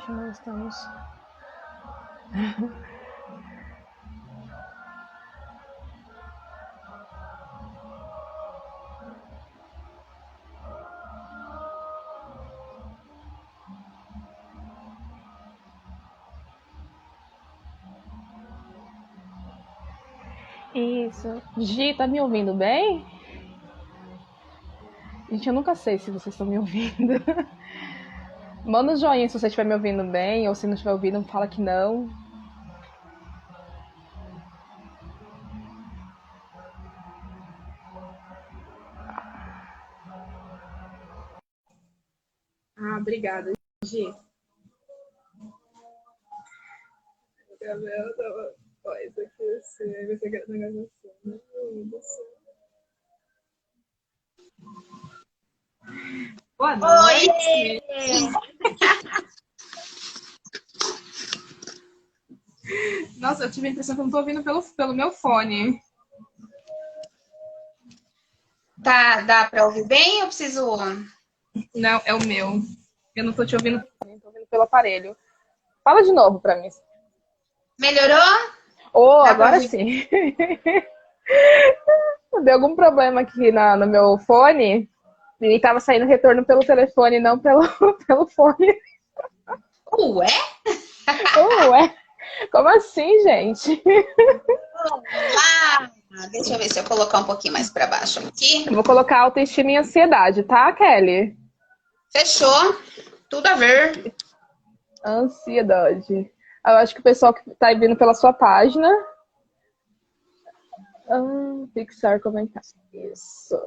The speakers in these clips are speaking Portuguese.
gente, nós estamos... Isso. Gi, tá me ouvindo bem? Gente, eu nunca sei se vocês estão me ouvindo. Manda um joinha se você estiver me ouvindo bem, ou se não estiver ouvindo, fala que não. Ah, obrigada, Gi. Gabriela, coisa que você quer na gravação. Boa noite! Nossa, eu tive a impressão que eu não tô ouvindo pelo meu fone. Tá, dá pra ouvir bem ou preciso... Não, é o meu. Eu não tô te ouvindo, tô ouvindo pelo aparelho. Fala de novo pra mim. Melhorou? Oh, agora sim. Deu algum problema aqui no meu fone e tava saindo retorno pelo telefone, não pelo fone. Ué? Ué? Como assim, gente? Olá! Deixa eu ver se eu colocar um pouquinho mais pra baixo aqui. Eu vou colocar autoestima e ansiedade, tá, Kelly? Fechou. Tudo a ver. Ansiedade. Eu acho que o pessoal que tá vindo pela sua página... fixar comentário. Isso.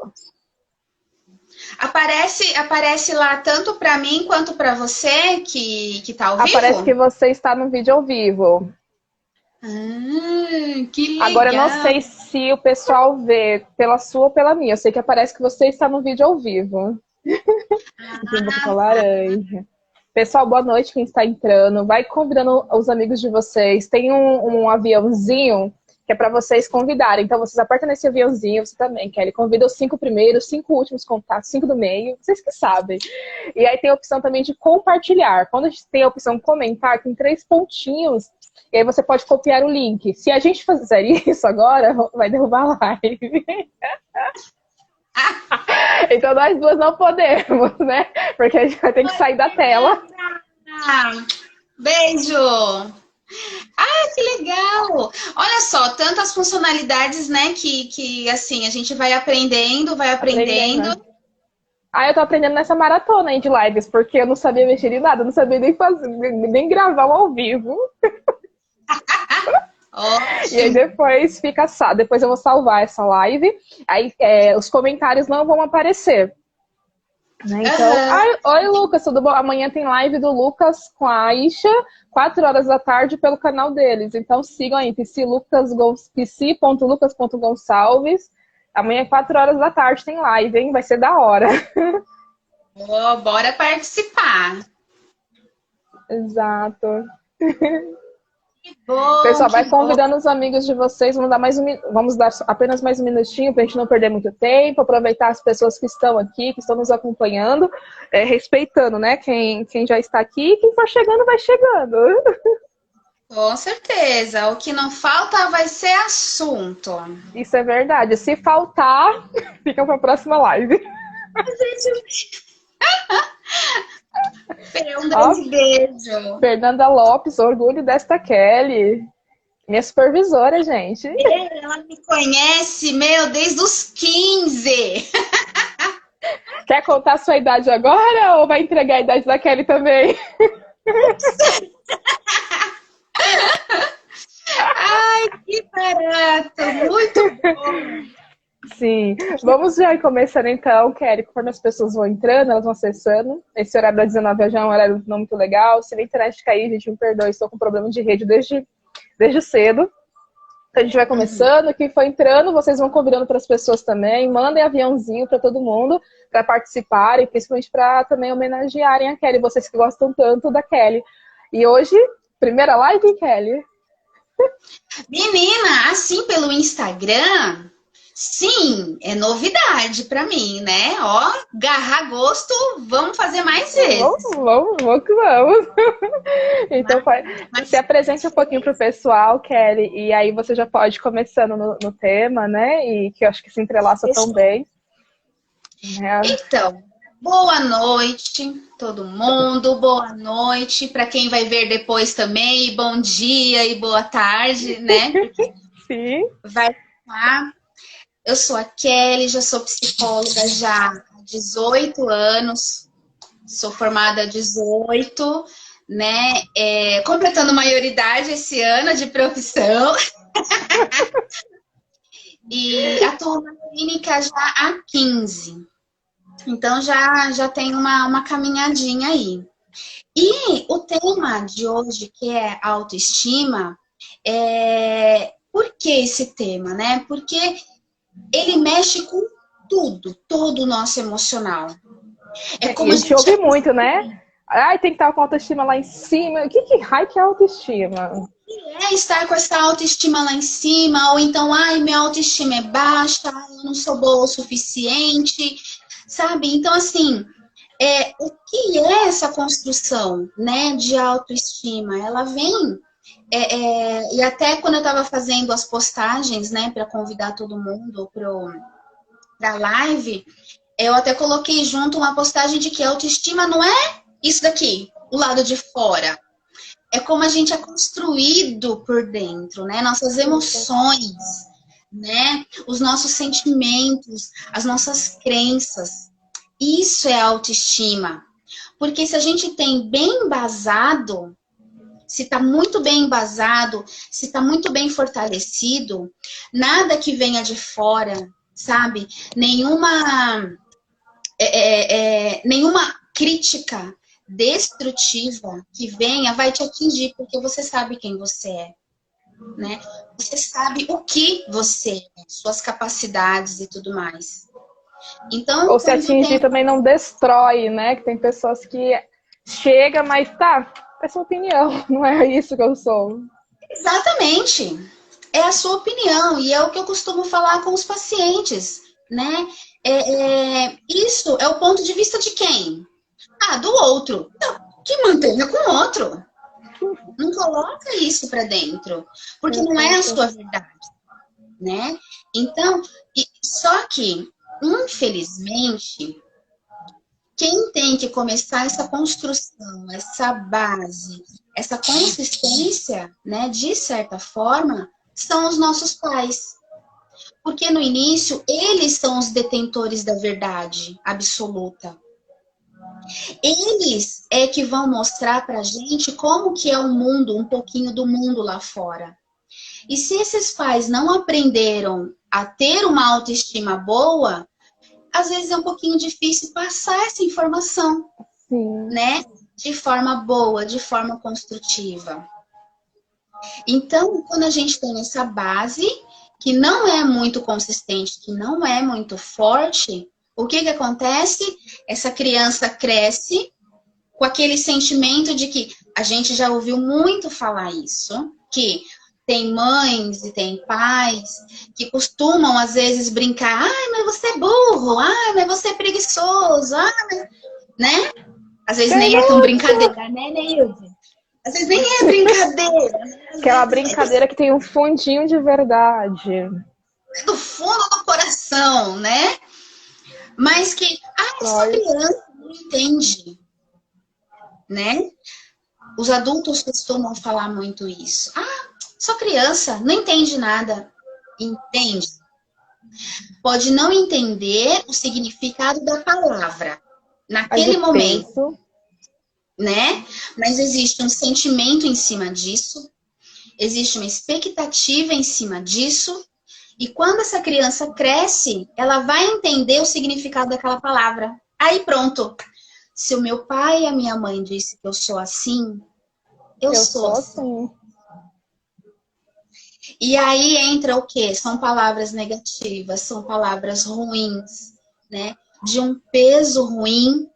Aparece lá tanto pra mim quanto pra você que tá ao vivo? Aparece que você está no vídeo ao vivo. Que legal. Agora, eu não sei se o pessoal vê pela sua ou pela minha. Eu sei que aparece que você está no vídeo ao vivo. Laranja. Pessoal, boa noite quem está entrando. Vai convidando os amigos de vocês. Tem um aviãozinho que é para vocês convidarem. Então, vocês apertam nesse aviãozinho, você também, Kelly. Convida os 5 primeiros, 5 últimos contatos, 5 do meio. Vocês que sabem. E aí tem a opção também de compartilhar. Quando a gente tem a opção comentar, tem 3 pontinhos. E aí você pode copiar o link. Se a gente fizer isso agora, vai derrubar a live. Então nós duas não podemos, né? Porque a gente vai ter que sair da tela. Beijo! Que legal! Olha só, tantas funcionalidades, né, que assim, a gente vai aprendendo. Eu tô aprendendo nessa maratona aí de lives, porque eu não sabia mexer em nada, não sabia nem fazer, nem gravar um ao vivo. E aí depois depois eu vou salvar essa live, aí os comentários não vão aparecer. Né? Então, oi Lucas, tudo bom? Amanhã tem live do Lucas com a Aisha, 4 horas da tarde pelo canal deles. Então sigam aí, pc.lucas.gonçalves. Amanhã, 4 horas da tarde, tem live, hein? Vai ser da hora. Bora participar. Exato. Bom, pessoal, vai convidando os amigos de vocês. Vamos dar apenas mais um minutinho para a gente não perder muito tempo, aproveitar as pessoas que estão aqui, que estão nos acompanhando, respeitando, né? Quem já está aqui e quem for chegando, vai chegando. Com certeza. O que não falta vai ser assunto. Isso é verdade. Se faltar, fica para a próxima live. Um grande beijo. Fernanda Lopes, orgulho desta Kelly. Minha supervisora, gente. Ela me conhece, desde os 15. Quer contar a sua idade agora ou vai entregar a idade da Kelly também? Ai, que barato! Muito bom! Sim, vamos já começando então, Kelly, conforme as pessoas vão entrando, elas vão acessando. Esse horário das 19 já é um horário não muito legal. Se a internet cair, gente, me perdoe, estou com problema de rede desde cedo. Então a gente vai começando, quem for entrando, vocês vão convidando para as pessoas também, mandem aviãozinho para todo mundo, para participarem, principalmente para também homenagearem a Kelly, vocês que gostam tanto da Kelly. E hoje, primeira live, Kelly? Menina, assim pelo Instagram... Sim, é novidade para mim, né? Ó, garrar gosto, vamos fazer mais vezes. Vamos que vamos. Então, se Mas apresente um pouquinho para o pessoal, Kelly, e aí você já pode ir começando no tema, né? E que eu acho que se entrelaça tão bem. então, boa noite, todo mundo. Boa noite para quem vai ver depois também. E bom dia e boa tarde, né? Porque Sim. vai ficar. Eu sou a Kelly, já sou psicóloga já há 18 anos. Sou formada há 18, né? Completando maioridade esse ano de profissão. E atuo na clínica já há 15. Então já tem uma caminhadinha aí. E o tema de hoje, que é autoestima, por que esse tema, né? Porque ele mexe com tudo, todo o nosso emocional. É como a gente ouve muito, né? Ai, tem que estar com a autoestima lá em cima. O que raio que é autoestima? Estar com essa autoestima lá em cima, ou então, ai, minha autoestima é baixa, eu não sou boa o suficiente, sabe? Então, assim, o que é essa construção, né, de autoestima? Ela vem, e até quando eu estava fazendo as postagens, né, para convidar todo mundo para a live, eu até coloquei junto uma postagem de que a autoestima não é isso daqui, o lado de fora. É como a gente é construído por dentro, né? Nossas emoções, né? Os nossos sentimentos, as nossas crenças. Isso é autoestima. Porque se a gente tem bem embasado, se está muito bem embasado, se está muito bem fortalecido, nada que venha de fora, sabe? Nenhuma crítica destrutiva que venha vai te atingir, porque você sabe quem você é, né? Você sabe o que você é, suas capacidades e tudo mais. Então, ou se atingir também não destrói, né? Que tem pessoas que chega, mas tá, é sua opinião, não é isso que eu sou. Exatamente. É a sua opinião e é o que eu costumo falar com os pacientes, né? Isso é o ponto de vista de quem? Do outro. Então, que mantenha com o outro. Não coloca isso para dentro, porque não é a sua verdade, né? Então, só que, infelizmente, quem tem que começar essa construção, essa base, essa consistência, né, de certa forma, são os nossos pais. Porque no início, eles são os detentores da verdade absoluta. Eles é que vão mostrar pra gente como que é o mundo, um pouquinho do mundo lá fora. E se esses pais não aprenderam a ter uma autoestima boa, às vezes é um pouquinho difícil passar essa informação, Sim. né? De forma boa, de forma construtiva. Então, quando a gente tem essa base, que não é muito consistente, que não é muito forte, o que acontece? Essa criança cresce com aquele sentimento de que a gente já ouviu muito falar isso, que tem mães e tem pais que costumam, às vezes, brincar. Ai, mas você é burro. Ai, mas você é preguiçoso. Ai, mas... né? Às vezes nem é tão brincadeira, né, Neilde? Às vezes nem é brincadeira. Né? Aquela brincadeira que tem um fundinho de verdade. Do fundo do coração, né? Mas que, essa criança não entende, né? Os adultos costumam falar muito isso. Sou criança, não entende nada. Entende. Pode não entender o significado da palavra naquele momento, né? Mas existe um sentimento em cima disso, existe uma expectativa em cima disso, e quando essa criança cresce, ela vai entender o significado daquela palavra. Aí pronto. Se o meu pai e a minha mãe disse que eu sou assim, eu sou assim. E aí entra o quê? São palavras negativas, são palavras ruins, né? De um peso ruim.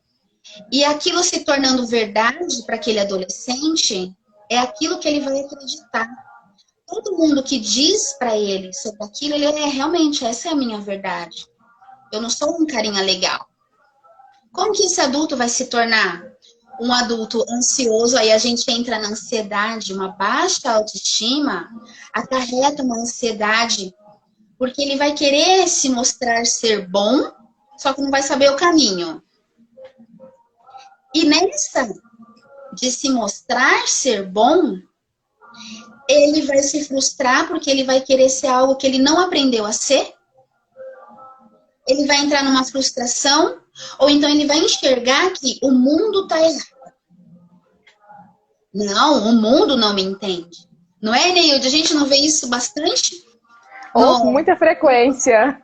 E aquilo se tornando verdade para aquele adolescente, é aquilo que ele vai acreditar. todo mundo que diz para ele sobre aquilo, ele realmente, essa é a minha verdade. Eu não sou um carinha legal. Como que esse adulto vai se tornar um adulto ansioso? Aí a gente entra na ansiedade, uma baixa autoestima acarreta uma ansiedade, porque ele vai querer se mostrar ser bom, só que não vai saber o caminho. E nessa de se mostrar ser bom, ele vai se frustrar porque ele vai querer ser algo que ele não aprendeu a ser. Ele vai entrar numa frustração, ou então ele vai enxergar que o mundo está errado. Não, o mundo não me entende. Não é, Neilde? A gente não vê isso bastante? Com muita frequência.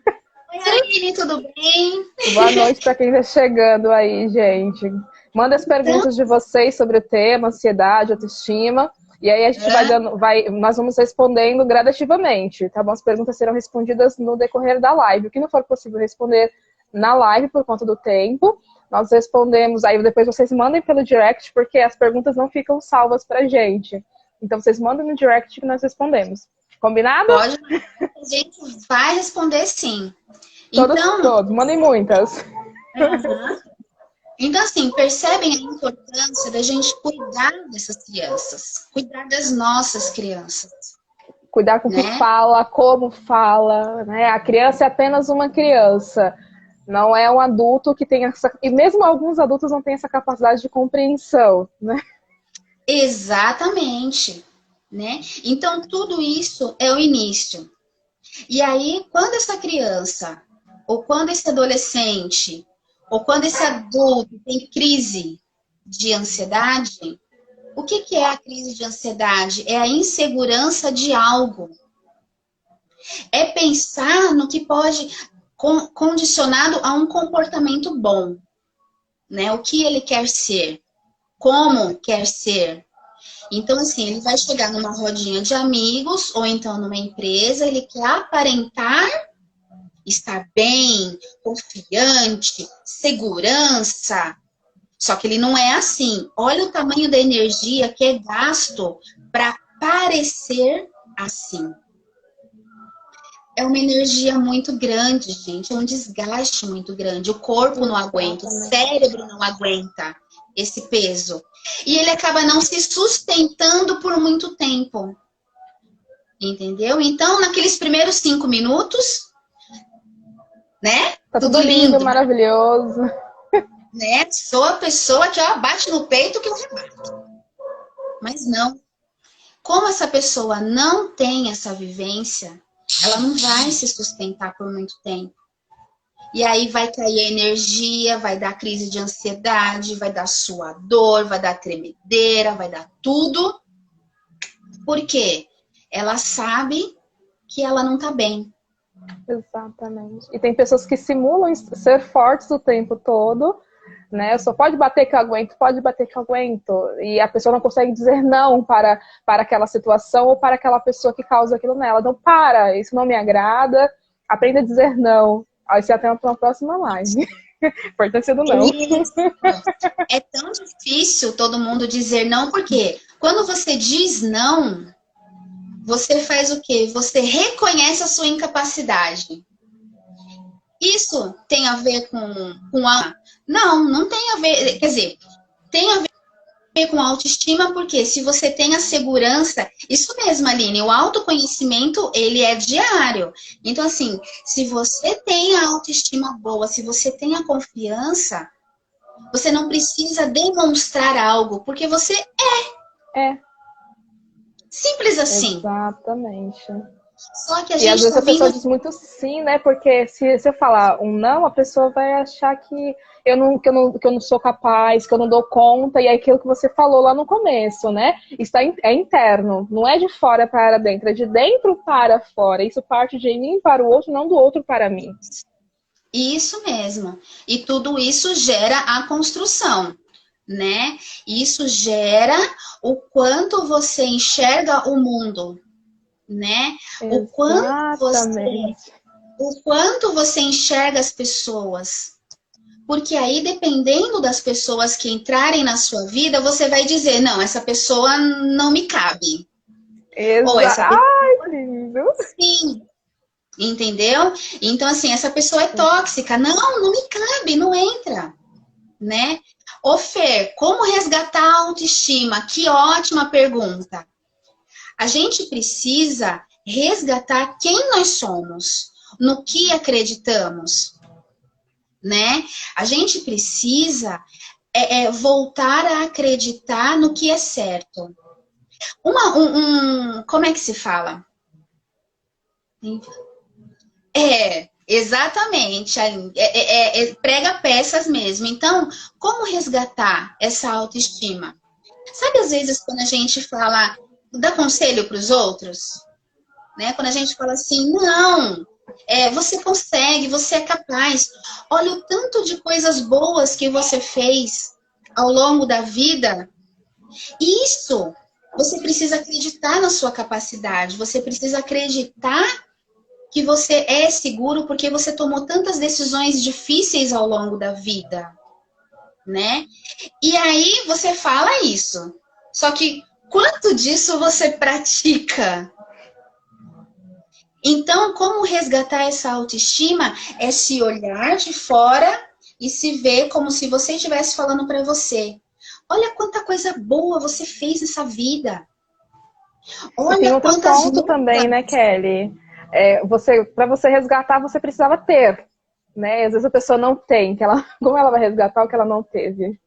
Oi, Aline, tudo bem? Boa noite para quem está chegando aí, gente. Manda as perguntas de vocês sobre o tema, ansiedade, autoestima. E aí a gente nós vamos respondendo gradativamente, tá bom? As perguntas serão respondidas no decorrer da live. O que não for possível responder na live por conta do tempo, nós respondemos. Aí depois vocês mandem pelo direct, porque as perguntas não ficam salvas pra gente. Então vocês mandam no direct que nós respondemos. Combinado? Pode. A gente vai responder sim. Todos. Mandem muitas. Então, assim, percebem a importância da gente cuidar dessas crianças. Cuidar das nossas crianças. Cuidar com o que fala, como fala, né? A criança é apenas uma criança. Não é um adulto que tem essa... E mesmo alguns adultos não têm essa capacidade de compreensão, né? Exatamente. Né? Então, tudo isso é o início. E aí, quando essa criança, ou quando esse adolescente, ou quando esse adulto tem crise de ansiedade, o que é a crise de ansiedade? É a insegurança de algo. É pensar no que pode, condicionado a um comportamento bom. Né? O que ele quer ser, como quer ser. Então, assim, ele vai chegar numa rodinha de amigos, ou então numa empresa, ele quer aparentar estar bem, confiante, segurança. Só que ele não é assim. Olha o tamanho da energia que é gasto para parecer assim. É uma energia muito grande, gente. É um desgaste muito grande. O corpo não aguenta, o cérebro não aguenta esse peso. E ele acaba não se sustentando por muito tempo. Entendeu? Então, naqueles primeiros 5 minutos, né? Tá tudo lindo, maravilhoso. Né? Sou a pessoa que bate no peito que eu rebato. Mas não. Como essa pessoa não tem essa vivência, ela não vai se sustentar por muito tempo. E aí vai cair a energia, vai dar crise de ansiedade, vai dar suador, vai dar tremedeira, vai dar tudo. Por quê? Ela sabe que ela não tá bem. Exatamente. E tem pessoas que simulam ser fortes o tempo todo, né? Só pode bater que eu aguento, pode bater que eu aguento. E a pessoa não consegue dizer não para aquela situação ou para aquela pessoa que causa aquilo nela. Então, isso não me agrada, aprenda a dizer não. Aí você até uma próxima live. Importância do não. Isso. É tão difícil todo mundo dizer não, porque quando você diz não, você faz o quê? Você reconhece a sua incapacidade. Isso tem a ver com a... Não tem a ver... Quer dizer, tem a ver com autoestima, porque se você tem a segurança... Isso mesmo, Aline, o autoconhecimento, ele é diário. Então, assim, se você tem a autoestima boa, se você tem a confiança, você não precisa demonstrar algo, porque você é. Simples assim. Exatamente. Só que a gente às vezes a pessoa diz muito sim, né? Porque se eu falar um não, a pessoa vai achar que eu não sou capaz, que eu não dou conta, e é aquilo que você falou lá no começo, né? Isso é interno, não é de fora para dentro, é de dentro para fora. Isso parte de mim para o outro, não do outro para mim. Isso mesmo. E tudo isso gera a construção, né? Isso gera o quanto você enxerga o mundo, né? O quanto você enxerga as pessoas. Porque aí, dependendo das pessoas que entrarem na sua vida, você vai dizer, não, essa pessoa não me cabe. Exato. Sim. Entendeu? Então, assim, essa pessoa é tóxica. Não, não me cabe, não entra. Né? Ô, Fer, como resgatar a autoestima? Que ótima pergunta. A gente precisa resgatar quem nós somos, no que acreditamos, né? A gente precisa voltar a acreditar no que é certo. Como é que se fala? Exatamente. Prega peças mesmo. Então, como resgatar essa autoestima? Sabe, às vezes, quando a gente fala, dá conselho para os outros, né? Quando a gente fala assim, não, você consegue, você é capaz. Olha o tanto de coisas boas que você fez ao longo da vida. Isso, você precisa acreditar na sua capacidade, você precisa acreditar que você é seguro porque você tomou tantas decisões difíceis ao longo da vida, né? E aí você fala isso. Só que quanto disso você pratica? Então, como resgatar essa autoestima é se olhar de fora e se ver como se você estivesse falando para você. Olha quanta coisa boa você fez nessa vida. Olha, tem outro ponto também, né, Kelly? Para você resgatar, você precisava ter, né? Às vezes a pessoa não tem, como ela vai resgatar o que ela não teve?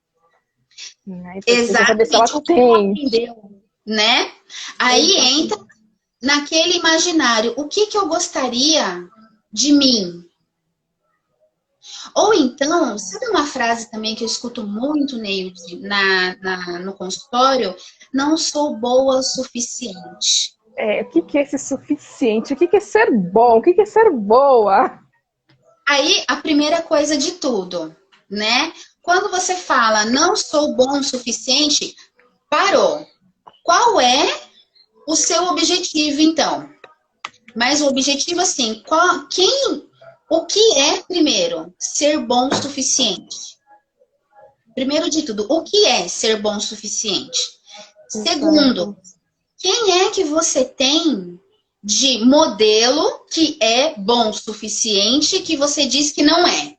Exatamente, se ela tem. Entendeu, né? Aí entra naquele imaginário, o que eu gostaria de mim? Ou então, sabe uma frase também que eu escuto muito, Neide, no consultório? Não sou boa o suficiente. O que é esse suficiente? O que é ser bom? O que é ser boa? Aí, a primeira coisa de tudo, né? Quando você fala não sou bom o suficiente, parou. Qual é o seu objetivo, então? Mas o objetivo, assim, o que é, primeiro, ser bom o suficiente? Primeiro de tudo, o que é ser bom o suficiente? Segundo, quem é que você tem de modelo que é bom o suficiente que você diz que não é?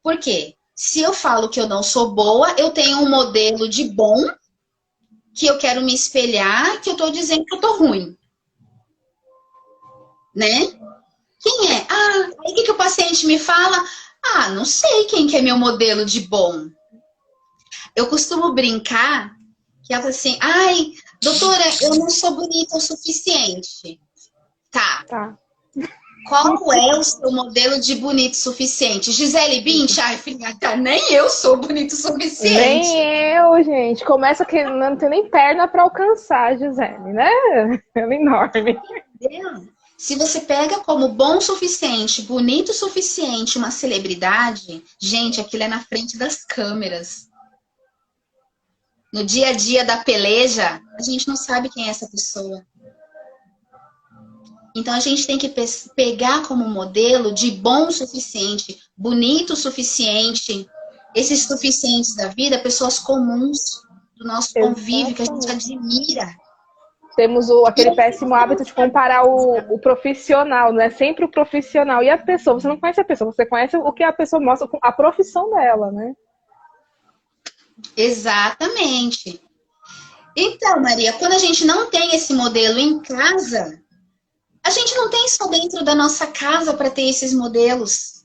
Por quê? Se eu falo que eu não sou boa, eu tenho um modelo de bom que eu quero me espelhar, que eu tô dizendo que eu tô ruim. Né? Quem é? Aí o que o paciente me fala? Não sei quem que é meu modelo de bom. Eu costumo brincar que ela fala assim, doutora, eu não sou bonita o suficiente. Tá. Qual é o seu modelo de bonito o suficiente? Gisele Bündchen? Filha, nem eu sou bonito o suficiente. Nem eu, gente. Começa que não tem nem perna para alcançar a Gisele, né? Ela é enorme. Entendeu? Se você pega como bom o suficiente, bonito o suficiente, uma celebridade, gente, aquilo é na frente das câmeras. No dia a dia da peleja, a gente não sabe quem é essa pessoa. Então, a gente tem que pegar como modelo de bom o suficiente, bonito o suficiente, esses suficientes da vida, pessoas comuns do nosso convívio, que a gente admira. Temos aquele péssimo hábito de comparar o profissional, não é sempre o profissional. E a pessoa, você não conhece a pessoa, você conhece o que a pessoa mostra, a profissão dela, né? Exatamente. Então, Maria, quando a gente não tem esse modelo em casa, a gente não tem só dentro da nossa casa para ter esses modelos.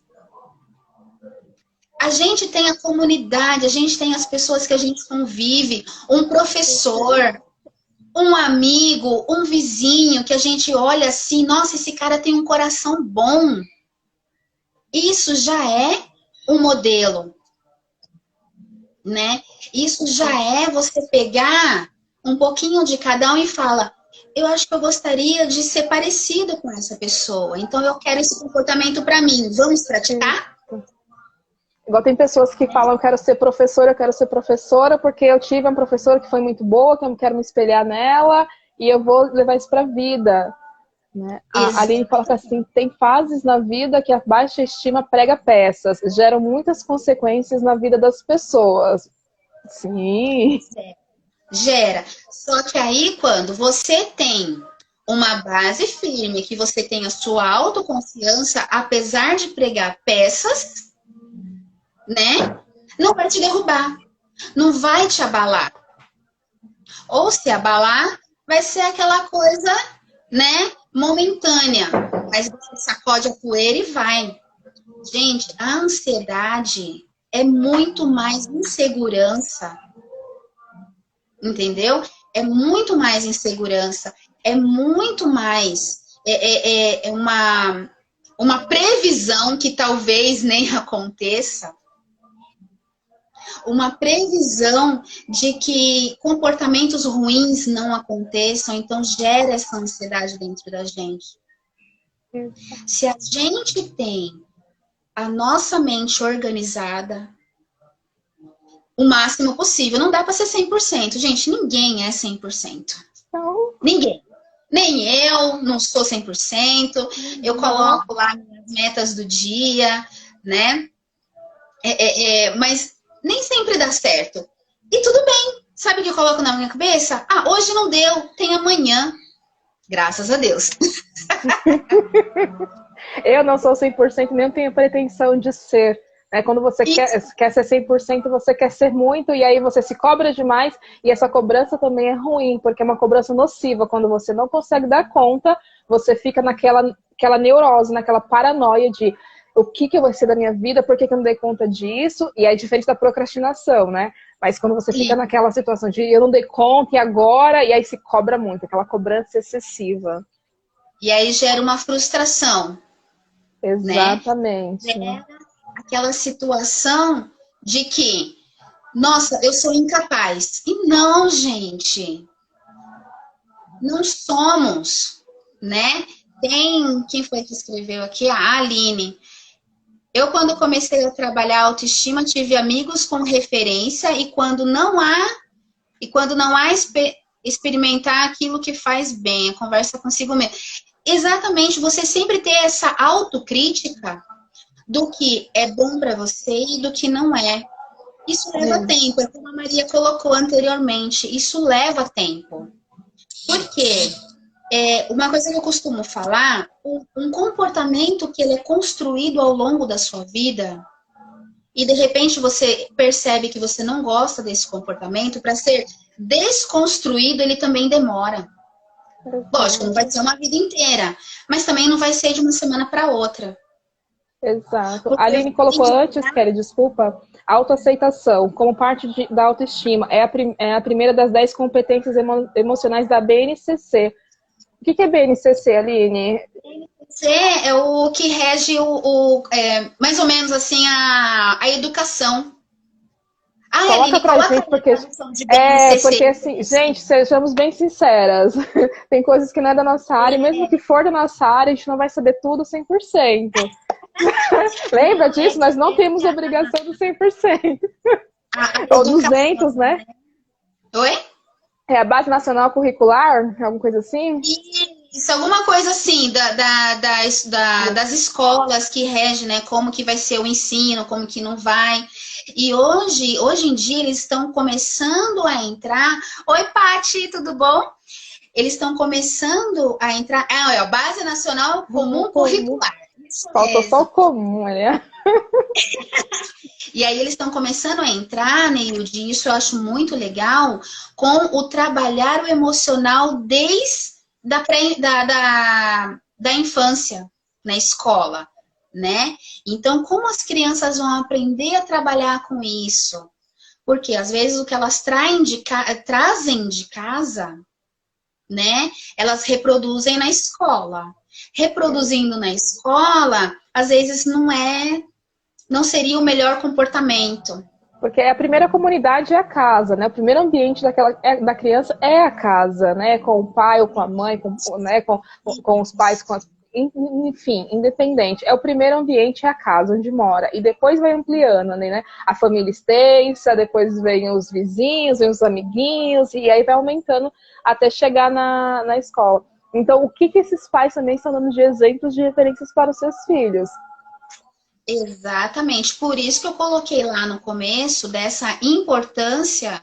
A gente tem a comunidade, a gente tem as pessoas que a gente convive, um professor, um amigo, um vizinho, que a gente olha assim, nossa, esse cara tem um coração bom. Isso já é um modelo, né? Isso já é você pegar um pouquinho de cada um e fala, eu acho que eu gostaria de ser parecido com essa pessoa, então eu quero esse comportamento para mim. Vamos praticar? Igual tem pessoas que falam, eu quero ser professora porque eu tive uma professora que foi muito boa, que eu quero me espelhar nela e eu vou levar isso para a vida. Né? A Aline fala assim, tem fases na vida que a baixa estima prega peças, geram muitas consequências na vida das pessoas. Sim. Gera. Só que aí, quando você tem uma base firme, que você tenha sua autoconfiança, apesar de pregar peças, né? Não vai te derrubar, não vai te abalar. Ou se abalar, vai ser aquela coisa, né, momentânea. Mas você sacode a poeira e vai. Gente, a ansiedade é muito mais insegurança, entendeu? É muito mais insegurança, é muito mais uma previsão que talvez nem aconteça, uma previsão de que comportamentos ruins não aconteçam, então gera essa ansiedade dentro da gente. Se a gente tem a nossa mente organizada o máximo possível, não dá para ser 100%. Gente, ninguém é 100%. Não. Ninguém. Nem eu, não sou 100%. Eu coloco lá minhas metas do dia, né? Mas nem sempre dá certo. E tudo bem. Sabe o que eu coloco na minha cabeça? Ah, hoje não deu, tem amanhã. Graças a Deus. Eu não sou 100%, nem tenho pretensão de ser. Quando você quer ser 100%, você quer ser muito, e aí você se cobra demais, e essa cobrança também é ruim, porque é uma cobrança nociva. Quando você não consegue dar conta, você fica naquela neurose, naquela paranoia de o que vai ser da minha vida, por que eu não dei conta disso, e é diferente da procrastinação, né? Mas quando você fica naquela situação de eu não dei conta, e agora, e aí se cobra muito, aquela cobrança excessiva. E aí gera uma frustração. Exatamente. Né? Aquela situação de que, nossa, eu sou incapaz. E não, gente. Não somos, né? Tem, quem foi que escreveu aqui? A Aline. Eu, quando comecei a trabalhar a autoestima, tive amigos com referência e quando não há experimentar aquilo que faz bem, a conversa consigo mesmo. Exatamente, você sempre ter essa autocrítica do que é bom para você e do que não é. Isso leva tempo, é como a Maria colocou anteriormente, isso leva tempo. Por quê? Uma coisa que eu costumo falar, um comportamento que ele é construído ao longo da sua vida e de repente você percebe que você não gosta desse comportamento, para ser desconstruído ele também demora. Lógico, não vai ser uma vida inteira, mas também não vai ser de uma semana para outra. Exato. A Aline colocou antes, Kelly, desculpa, autoaceitação como parte da autoestima. É a primeira das 10 competências emocionais da BNCC. O que é BNCC, Aline? BNCC é o que rege mais ou menos assim a educação. Coloca Aline, pra gente, porque assim, gente, sejamos bem sinceras. Tem coisas que não é da nossa área, mesmo que for da nossa área, a gente não vai saber tudo 100%. Lembra disso? Nós não temos obrigação do 100%. Ou 200, né? Oi? É a Base Nacional Curricular? Alguma coisa assim? Isso, alguma coisa assim, das escolas que regem, né? Como que vai ser o ensino, como que não vai. E hoje em dia, eles estão começando a entrar... Oi, Pati, tudo bom? Eles estão começando a entrar... a Base Nacional Comum Curricular. Faltou só o comum, olha. E aí eles estão começando a entrar, Neilde, isso eu acho muito legal, com o trabalhar o emocional desde da infância na escola, né? Então, como as crianças vão aprender a trabalhar com isso? Porque às vezes o que elas trazem de casa, né? Elas reproduzem na escola. Reproduzindo na escola, às vezes não seria o melhor comportamento. Porque a primeira comunidade é a casa, né? O primeiro ambiente da criança é a casa, né? Com o pai ou com a mãe, com os pais, enfim, independente. O primeiro ambiente é a casa onde mora. E depois vai ampliando, né? A família extensa, depois vem os vizinhos, vem os amiguinhos, e aí vai aumentando até chegar na escola. Então, o que esses pais também estão dando de exemplos, de referências para os seus filhos? Exatamente. Por isso que eu coloquei lá no começo dessa importância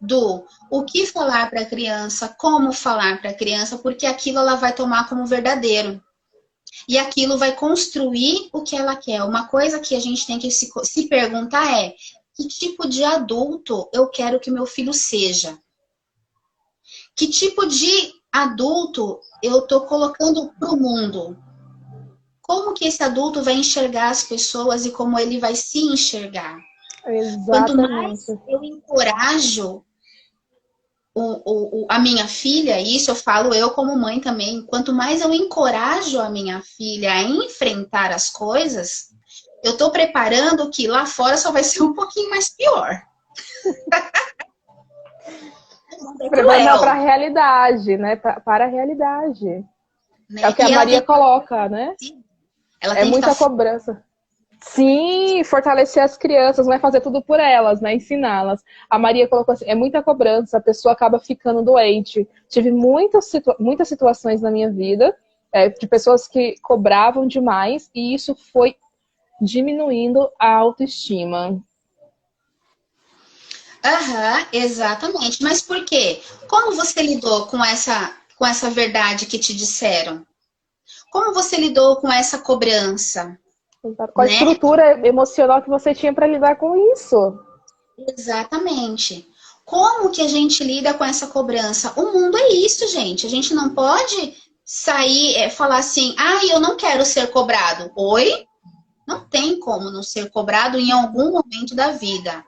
do o que falar para a criança, como falar para a criança, porque aquilo ela vai tomar como verdadeiro. E aquilo vai construir o que ela quer. Uma coisa que a gente tem que se perguntar é: que tipo de adulto eu quero que meu filho seja? Que tipo de adulto eu estou colocando para o mundo? Como que esse adulto vai enxergar as pessoas e como ele vai se enxergar? Quanto mais Exatamente. eu encorajo a minha filha, isso eu falo eu como mãe também, quanto mais eu encorajo a minha filha a enfrentar as coisas, eu tô preparando que lá fora só vai ser um pouquinho mais pior. Preparando para a realidade, né? Para a realidade. Né? É o que a Maria coloca, né? Ela é tem muita que tá... cobrança. Sim, fortalecer as crianças, não é fazer tudo por elas, né? Ensiná-las. A Maria colocou assim, é muita cobrança, a pessoa acaba ficando doente. Tive muitas situações na minha vida de pessoas que cobravam demais e isso foi diminuindo a autoestima. Aham, exatamente. Mas por quê? Como você lidou com essa verdade que te disseram? Como você lidou com essa cobrança? Qual a Né? estrutura emocional que você tinha para lidar com isso? Exatamente. Como que a gente lida com essa cobrança? O mundo é isso, gente. A gente não pode sair, falar assim, eu não quero ser cobrado. Oi? Não tem como não ser cobrado em algum momento da vida.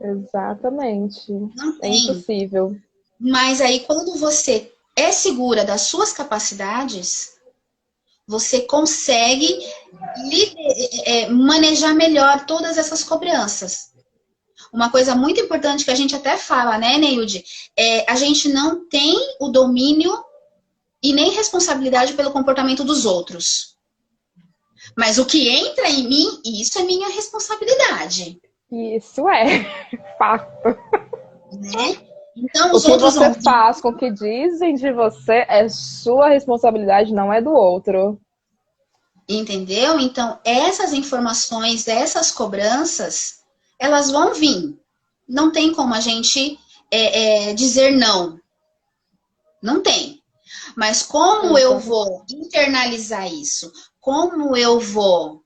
Exatamente. Não É tem. impossível. Mas aí, quando você é segura das suas capacidades, você consegue manejar melhor todas essas cobranças. Uma coisa muito importante que a gente até fala, né, Neilde? A gente não tem o domínio e nem responsabilidade pelo comportamento dos outros. Mas o que entra em mim, isso é minha responsabilidade. Isso é fato. Né? Então, O os que outros você vão... faz com o que dizem de você é sua responsabilidade, não é do outro. Entendeu? Então, essas informações, essas cobranças, elas vão vir. Não tem como a gente dizer não. Não tem. Mas como eu vou internalizar isso? Como eu vou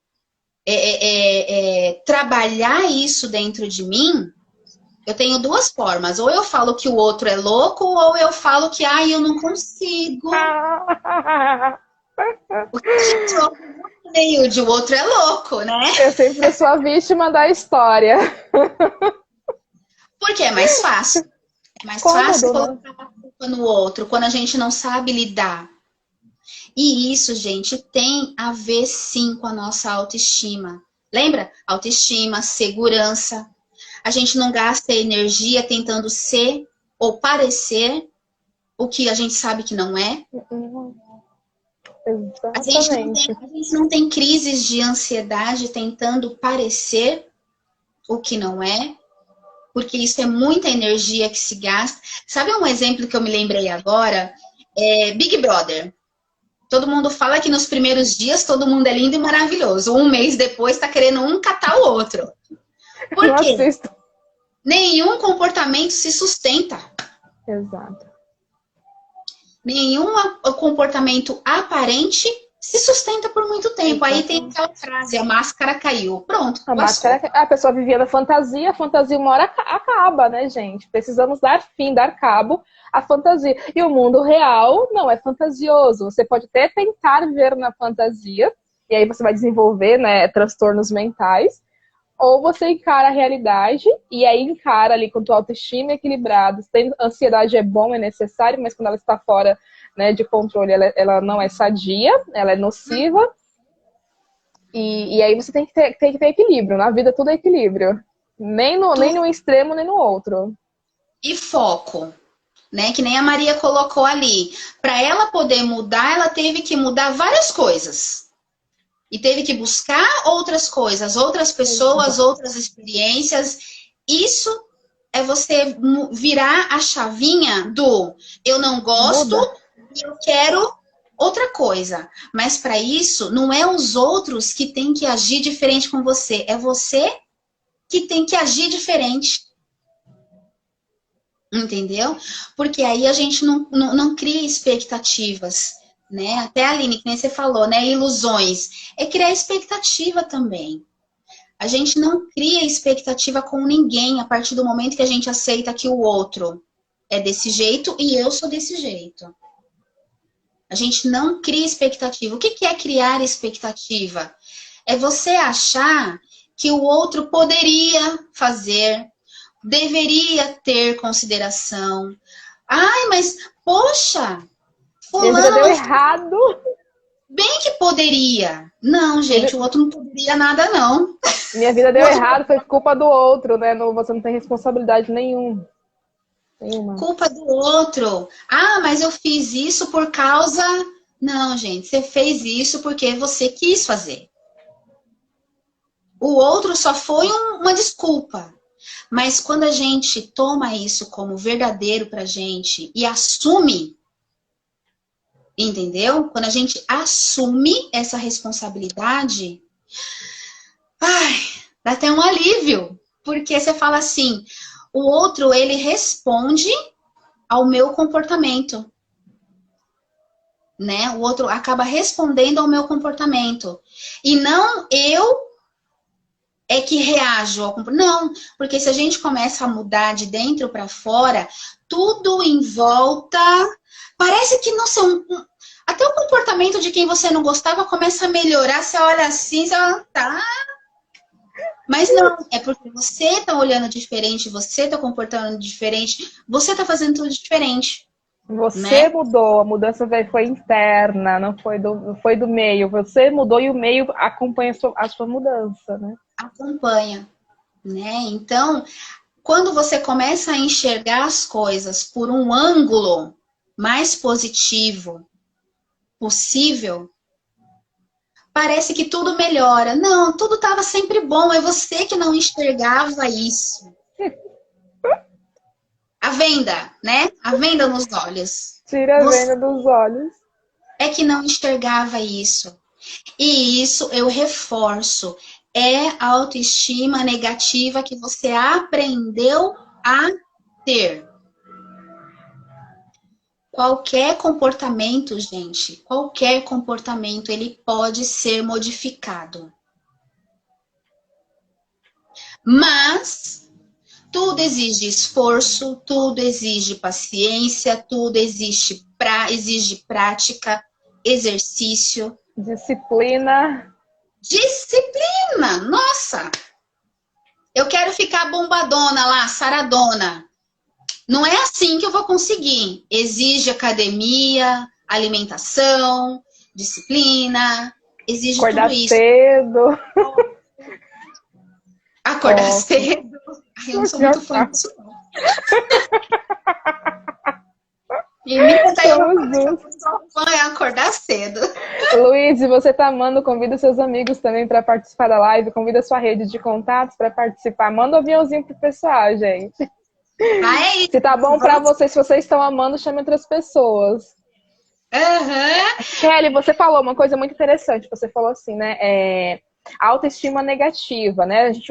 trabalhar isso dentro de mim? Eu tenho duas formas. Ou eu falo que o outro é louco, ou eu falo que eu não consigo. Porque a gente ouve muito, Neilde, o outro é louco, né? Eu sempre sou a vítima da história. Porque é mais fácil. É mais fácil Cômodo, né? colocar a culpa no outro quando a gente não sabe lidar. E isso, gente, tem a ver sim com a nossa autoestima. Lembra? Autoestima, segurança. A gente não gasta energia tentando ser ou parecer o que a gente sabe que não é. Exatamente. A gente não tem crises de ansiedade tentando parecer o que não é, porque isso é muita energia que se gasta. Sabe um exemplo que eu me lembrei agora? Big Brother. Todo mundo fala que nos primeiros dias todo mundo é lindo e maravilhoso. Um mês depois tá querendo um catar o outro. Por Não quê? assisto. Nenhum comportamento se sustenta. Exato. Nenhum comportamento aparente se sustenta por muito tempo. Aí tem aquela frase, a máscara caiu. Pronto, a pessoa vivia da fantasia, a fantasia uma hora acaba, né, gente? Precisamos dar fim, dar cabo à fantasia. E o mundo real não é fantasioso. Você pode até tentar ver na fantasia, e aí você vai desenvolver, né, transtornos mentais, ou você encara a realidade, e aí encara ali com tua autoestima equilibrada. Ansiedade é bom, é necessário, mas quando ela está fora, né, de controle, ela não é sadia, ela é nociva. E aí você tem que ter equilíbrio. Na vida tudo é equilíbrio. Nem no extremo, nem no outro. E foco, né? Que nem a Maria colocou ali. Para ela poder mudar, ela teve que mudar várias coisas. E teve que buscar outras coisas, outras pessoas, outras experiências. Isso é você virar a chavinha do eu não gosto e eu quero outra coisa. Mas para isso, não é os outros que têm que agir diferente com você. É você que tem que agir diferente. Entendeu? Porque aí a gente não cria expectativas, né? Até a Aline, que nem você falou, né? Ilusões. É criar expectativa também. A gente não cria expectativa com ninguém a partir do momento que a gente aceita que o outro é desse jeito e eu sou desse jeito. A gente não cria expectativa. O que é criar expectativa? É você achar que o outro poderia fazer, deveria ter consideração. Ai, mas, poxa, Minha vida fulano deu não errado. bem que poderia. Não, gente, o outro não poderia nada, não. Minha vida O deu outro errado, foi culpa do outro, né? Não, você não tem responsabilidade nenhuma. culpa do outro. Ah, mas eu fiz isso por causa. Não, gente, você fez isso porque você quis fazer. O outro só foi uma desculpa. Mas quando a gente toma isso como verdadeiro pra gente e assume, entendeu? Quando a gente assume essa responsabilidade, ai, dá até um alívio. Porque você fala assim, o outro, ele responde ao meu comportamento. Né? O outro acaba respondendo ao meu comportamento. E não eu é que reajo ao comportamento. Não, porque se a gente começa a mudar de dentro para fora, tudo em volta parece que não são. Até o comportamento de quem você não gostava começa a melhorar. Você olha assim, você fala, tá. Mas não, é porque você tá olhando diferente, você tá comportando diferente, você tá fazendo tudo diferente, Você né? mudou, a mudança foi interna, não foi do meio. Você mudou e o meio acompanha a sua mudança, né? Acompanha, né? Então, quando você começa a enxergar as coisas por um ângulo mais positivo possível, parece que tudo melhora. Não, tudo estava sempre bom, é você que não enxergava isso. A venda, né? A venda nos olhos. Tira a Você venda dos olhos. é que não enxergava isso. E isso eu reforço. É a autoestima negativa que você aprendeu a ter. Qualquer comportamento, gente, qualquer comportamento, ele pode ser modificado. Mas tudo exige esforço, tudo exige paciência, tudo exige prática, exercício, Disciplina. disciplina. Nossa, eu quero ficar bombadona lá, saradona. Não é assim que eu vou conseguir. Exige academia, alimentação, disciplina, exige tudo Acordar isso. cedo. Acordar cedo. Ai, eu não sou muito fã disso, não. E me conta aí uma Somos coisa que eu juntos. não sou fã é acordar cedo. Luiz, você tá amando, convida seus amigos também para participar da live, convida sua rede de contatos para participar. Manda um aviãozinho pro pessoal, gente. Ah, é isso. Se tá bom para vocês, se vocês estão amando, chame outras pessoas. Uhum. Kelly, você falou uma coisa muito interessante. Você falou assim, né? Autoestima negativa, né? A gente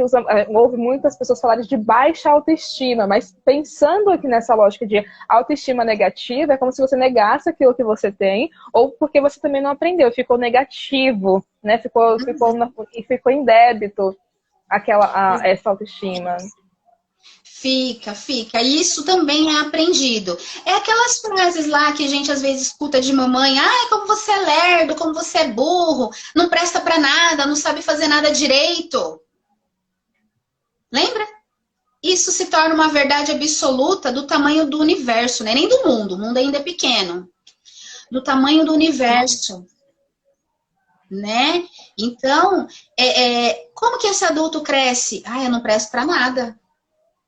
ouve muitas pessoas falarem de baixa autoestima, mas pensando aqui nessa lógica de autoestima negativa, é como se você negasse aquilo que você tem, ou porque você também não aprendeu, ficou negativo, né? Ficou em débito essa autoestima. Fica. Isso também é aprendido. É aquelas frases lá que a gente às vezes escuta de mamãe. Ai, como você é lerdo, como você é burro, não presta pra nada, não sabe fazer nada direito. Lembra? Isso se torna uma verdade absoluta do tamanho do universo, né? Nem do mundo, o mundo ainda é pequeno. Do tamanho do universo, né? Então, como que esse adulto cresce? Ai, eu não presto pra nada.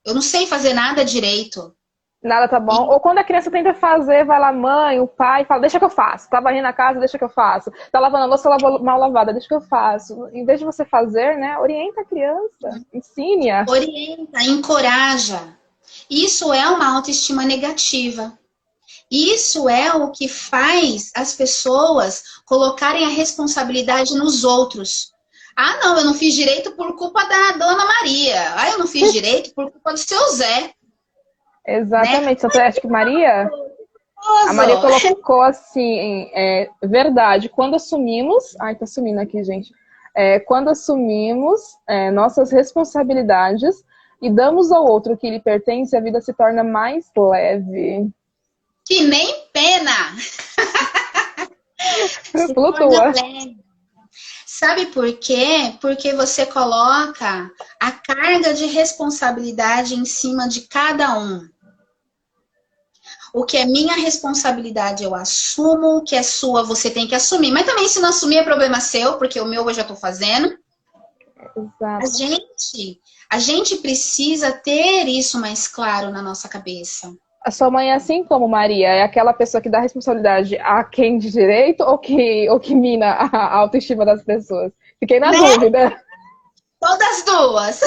Eu não sei fazer nada direito. Nada tá bom. Ou quando a criança tenta fazer, vai lá, mãe, o pai, fala, deixa que eu faço. Tá varrendo a casa, deixa que eu faço. Tá lavando a louça, lavou mal lavada, deixa que eu faço. Em vez de você fazer, né, orienta a criança, ensine-a. Orienta, encoraja. Isso é uma autoestima negativa. Isso é o que faz as pessoas colocarem a responsabilidade nos outros. Ah, não, eu não fiz direito por culpa da Dona Maria. Ah, eu não fiz direito por culpa do seu Zé. né? Exatamente. Tanto é, acho que a Maria colocou assim, verdade, quando assumimos, ai, tá sumindo aqui, gente. Quando assumimos nossas responsabilidades e damos ao outro o que lhe pertence, a vida se torna mais leve. Que nem pena. Se torna Flutua. leve. Sabe por quê? Porque você coloca a carga de responsabilidade em cima de cada um. O que é minha responsabilidade eu assumo, o que é sua você tem que assumir. Mas também se não assumir é problema seu, porque o meu eu já estou fazendo. Exato. A gente precisa ter isso mais claro na nossa cabeça. A sua mãe é assim como Maria? É aquela pessoa que dá responsabilidade a quem de direito ou que mina a autoestima das pessoas? Fiquei na Né? dúvida. Todas duas.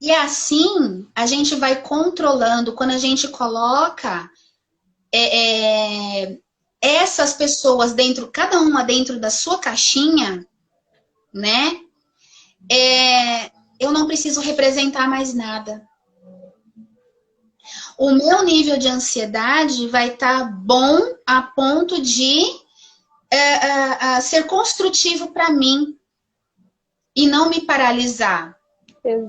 E assim, a gente vai controlando, quando a gente coloca essas pessoas dentro, cada uma dentro da sua caixinha, né? Eu não preciso representar mais nada. O meu nível de ansiedade vai estar bom a ponto de ser construtivo para mim e não me paralisar,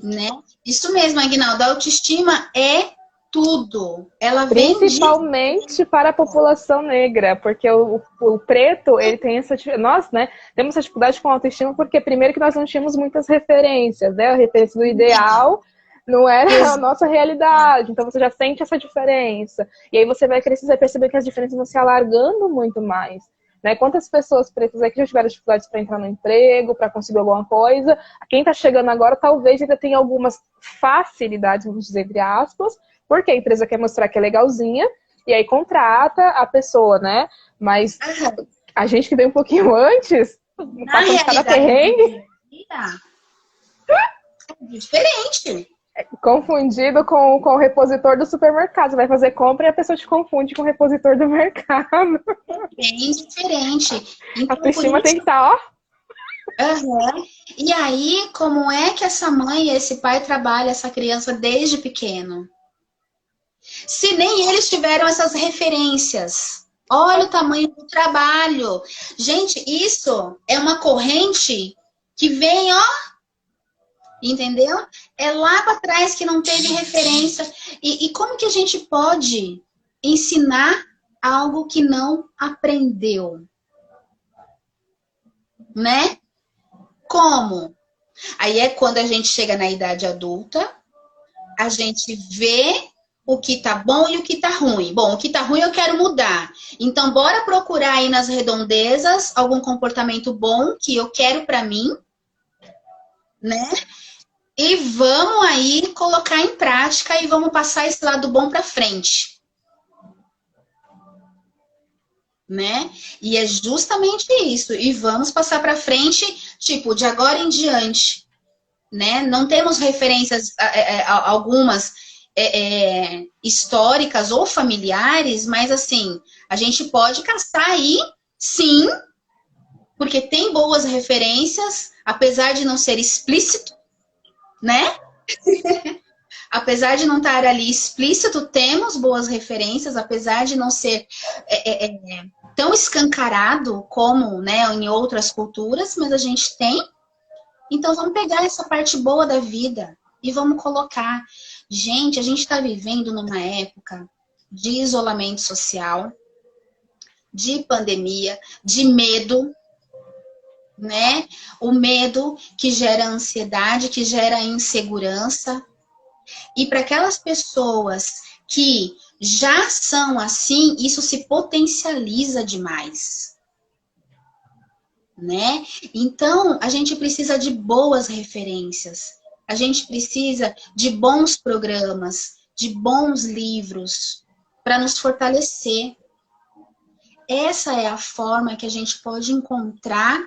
né? Isso mesmo, Aguinaldo, a autoestima é tudo. Ela vem Principalmente para a população negra, porque o preto, ele tem essa... Nós, né, temos essa dificuldade com a autoestima porque, primeiro, que nós não tínhamos muitas referências, né? A referência do ideal não era a nossa realidade, então você já sente essa diferença. E aí você vai crescer e perceber que as diferenças vão se alargando muito mais. Né? Quantas pessoas pretas aqui já tiveram dificuldades para entrar no emprego, para conseguir alguma coisa? Quem está chegando agora talvez ainda tenha algumas facilidades, vamos dizer, entre aspas, porque a empresa quer mostrar que é legalzinha, e aí contrata a pessoa, né? Mas a gente que veio um pouquinho antes, passando cada perrengue... É diferente. Confundido com o repositor do supermercado. Você vai fazer compra e a pessoa te confunde com o repositor do mercado. Bem diferente. Então, a autoestima tem que estar, ó. Uhum. E aí, como é que essa mãe e esse pai trabalham essa criança desde pequeno? Se nem eles tiveram essas referências. Olha o tamanho do trabalho. Gente, isso é uma corrente que vem, ó, entendeu? É lá para trás que não teve referência. E como que a gente pode ensinar algo que não aprendeu? Né? Como? Aí é quando a gente chega na idade adulta, a gente vê o que tá bom e o que tá ruim. Bom, o que tá ruim eu quero mudar. Então, bora procurar aí nas redondezas algum comportamento bom que eu quero para mim, né? E vamos aí colocar em prática e vamos passar esse lado bom para frente. Né? E é justamente isso. E vamos passar para frente, tipo, de agora em diante. Né? Não temos referências algumas históricas ou familiares, mas assim, a gente pode caçar aí, sim, porque tem boas referências, apesar de não ser explícito, né? Apesar de não estar ali explícito, temos boas referências, apesar de não ser tão escancarado como, né, em outras culturas, mas a gente tem. Então vamos pegar essa parte boa da vida e vamos colocar. Gente, a gente está vivendo numa época de isolamento social, de pandemia, de medo, né? O medo que gera ansiedade, que gera insegurança. E para aquelas pessoas que já são assim, isso se potencializa demais. Né? Então, a gente precisa de boas referências. A gente precisa de bons programas, de bons livros para nos fortalecer. Essa é a forma que a gente pode encontrar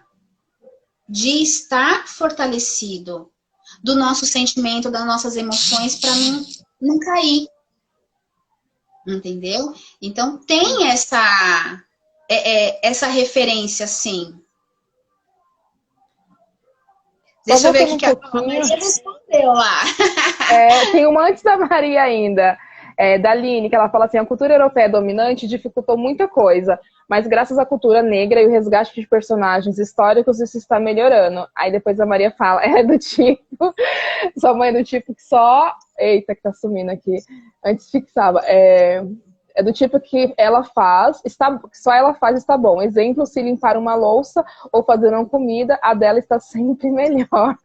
de estar fortalecido do nosso sentimento, das nossas emoções, para não cair. Entendeu? Então, tem essa referência, sim. Só Deixa eu ver o voltando um que a pouquinho. Maria respondeu lá. Tem uma antes da Maria ainda, da Aline, que ela fala assim, a cultura europeia dominante dificultou muita coisa, mas graças à cultura negra e o resgate de personagens históricos, isso está melhorando. Aí depois a Maria fala, do tipo, sua mãe é do tipo que só... Eita, que tá sumindo aqui. Antes fixava. É do tipo que ela faz, só ela faz está bom. Exemplo, se limpar uma louça ou fazer uma comida, a dela está sempre melhor.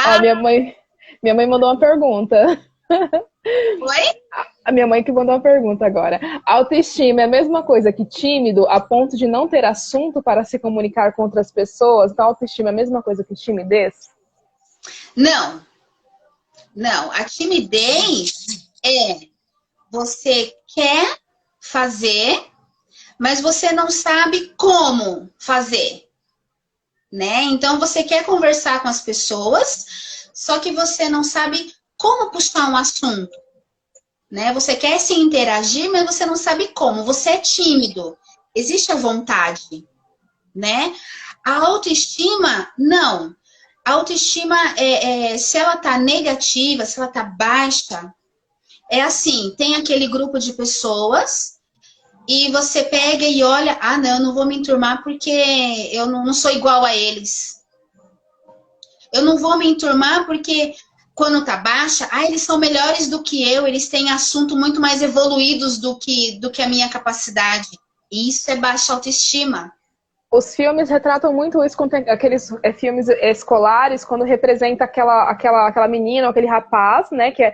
Ó, Ah, minha mãe mandou uma pergunta. oi? A minha mãe que mandou uma pergunta agora. Autoestima é a mesma coisa que tímido a ponto de não ter assunto para se comunicar com outras pessoas? Então, autoestima é a mesma coisa que timidez? Não, não. A timidez é você quer fazer, mas você não sabe como fazer, né? Então você quer conversar com as pessoas, só que você não sabe como puxar um assunto, né? Você quer se interagir, mas você não sabe como. Você é tímido. Existe a vontade, né? A autoestima, não. A autoestima, se ela tá negativa, se ela tá baixa, é assim, tem aquele grupo de pessoas e você pega e olha, ah, não, eu não vou me enturmar porque eu não sou igual a eles. Eu não vou me enturmar porque quando tá baixa, eles são melhores do que eu, eles têm assunto muito mais evoluídos do que a minha capacidade. Isso é baixa autoestima. Os filmes retratam muito isso, quando tem aqueles filmes escolares, quando representa aquela menina ou aquele rapaz, né, que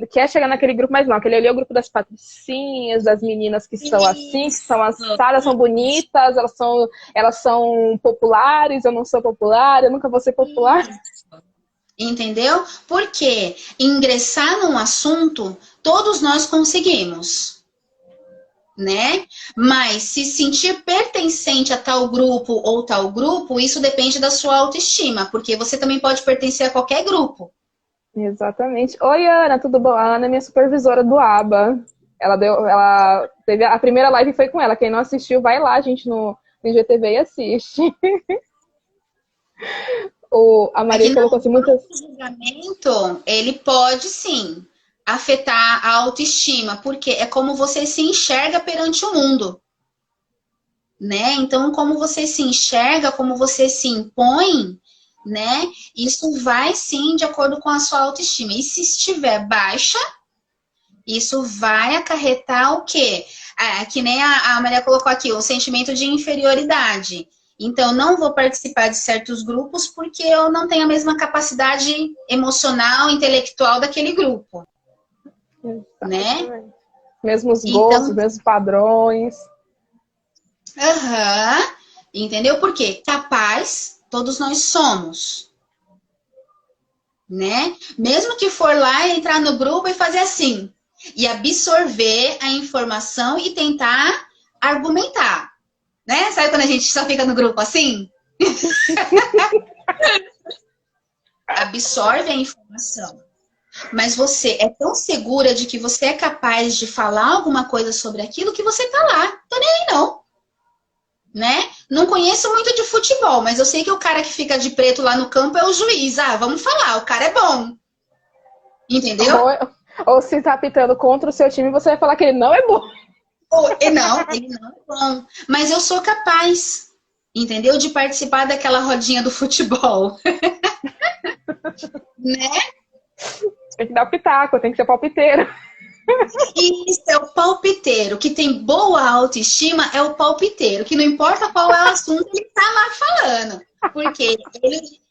quer chegar naquele grupo, mas não, aquele ali é o grupo das patricinhas, das meninas que são assim, que são assadas, são bonitas, elas são populares, eu não sou popular, eu nunca vou ser popular. Entendeu? Porque ingressar num assunto, todos nós conseguimos, né? Mas se sentir pertencente a tal grupo ou tal grupo, isso depende da sua autoestima, porque você também pode pertencer a qualquer grupo. Exatamente. Oi, Ana, tudo bom? A Ana é minha supervisora do ABA. Ela teve a primeira live foi com ela. Quem não assistiu, vai lá, gente, no IGTV e assiste. A Maria colocou assim muitas. O julgamento, ele pode sim afetar a autoestima, porque é como você se enxerga perante o mundo, né? Então, como você se enxerga, como você se impõe, né? Isso vai sim de acordo com a sua autoestima. E se estiver baixa, isso vai acarretar o quê? Que nem a Maria colocou aqui, o sentimento de inferioridade. Então, não vou participar de certos grupos porque eu não tenho a mesma capacidade emocional, intelectual daquele grupo. Exatamente. Né? Mesmos gostos, Então, mesmos padrões. Entendeu? Porque capaz, todos nós somos. Né? Mesmo que for lá entrar no grupo e fazer assim, e absorver a informação e tentar argumentar. Né? Sabe quando a gente só fica no grupo assim? Absorve a informação. Mas você é tão segura de que você é capaz de falar alguma coisa sobre aquilo que você tá lá. Tô nem aí, não. Né? Não conheço muito de futebol, mas eu sei que o cara que fica de preto lá no campo é o juiz. Vamos falar, o cara é bom. Entendeu? Ou se tá apitando contra o seu time, você vai falar que ele não é bom. Ele não é bom. Mas eu sou capaz, entendeu? De participar daquela rodinha do futebol. Né? Tem que dar o pitaco, tem que ser palpiteiro. Isso é o palpiteiro. Que tem boa autoestima é o palpiteiro. Que não importa qual é o assunto, ele tá lá falando. Porque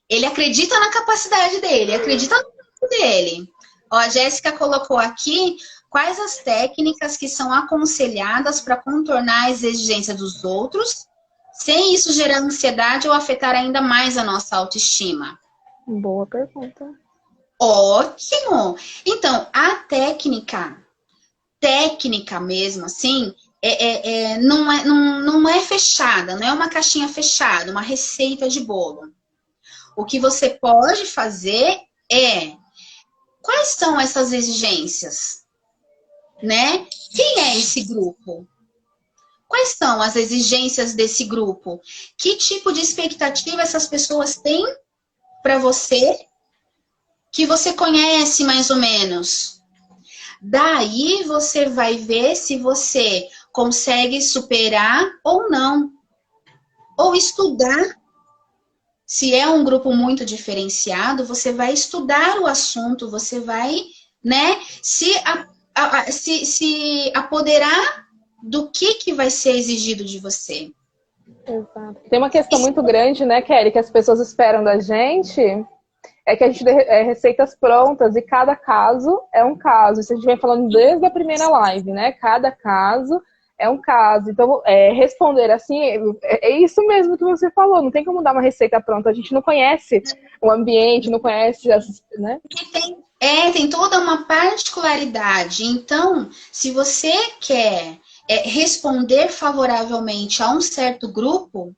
ele acredita na capacidade dele, acredita no tempo dele. Ó, a Jéssica colocou aqui quais as técnicas que são aconselhadas para contornar as exigências dos outros, sem isso gerar ansiedade ou afetar ainda mais a nossa autoestima. Boa pergunta. Ótimo! Então, a técnica mesmo, assim, não é fechada, não é uma caixinha fechada, uma receita de bolo. O que você pode fazer quais são essas exigências? Né? Quem é esse grupo? Quais são as exigências desse grupo? Que tipo de expectativa essas pessoas têm para você, que você conhece mais ou menos? Daí você vai ver se você consegue superar ou não. Ou estudar. Se é um grupo muito diferenciado, você vai estudar o assunto, você vai, né, se apoderar do que vai ser exigido de você. Exato. Tem uma questão muito grande, né, Kelly, que as pessoas esperam da gente, é que a gente dê receitas prontas e cada caso é um caso. Isso a gente vem falando desde a primeira live, né? Cada caso é um caso. Então, responder assim, é isso mesmo que você falou. Não tem como dar uma receita pronta. A gente não conhece o ambiente, não conhece, né? Tem toda uma particularidade. Então, se você quer responder favoravelmente a um certo grupo,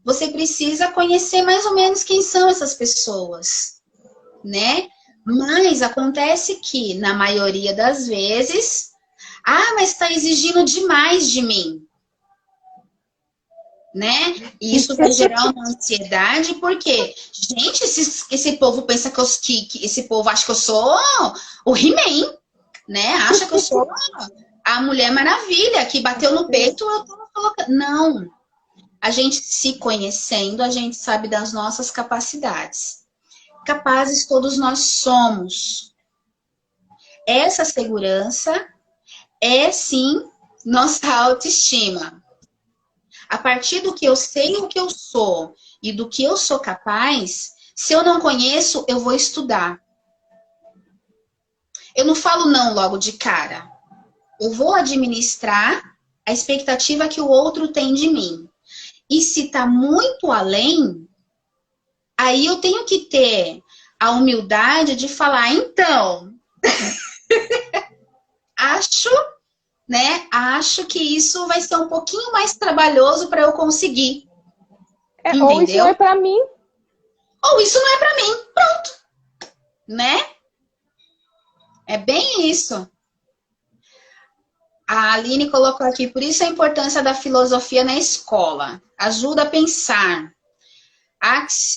você precisa conhecer mais ou menos quem são essas pessoas, né? Mas acontece que, na maioria das vezes, mas está exigindo demais de mim, né? E isso vai gerar uma ansiedade, porque, gente, esse povo pensa que esse povo acha que eu sou o He-Man, né? Acha que eu sou a Mulher Maravilha, que bateu no peito, eu tô colocando. Não. A gente se conhecendo, a gente sabe das nossas capacidades. Capazes todos nós somos. Essa segurança é, sim, nossa autoestima. A partir do que eu sei o que eu sou e do que eu sou capaz, se eu não conheço, eu vou estudar. Eu não falo não logo de cara. Eu vou administrar a expectativa que o outro tem de mim. E se está muito além, aí eu tenho que ter a humildade de falar, então, acho que isso vai ser um pouquinho mais trabalhoso para eu conseguir. Ou isso não é para mim. Ou isso não é para mim. Pronto. Né? É bem isso. A Aline colocou aqui, por isso a importância da filosofia na escola. Ajuda a pensar.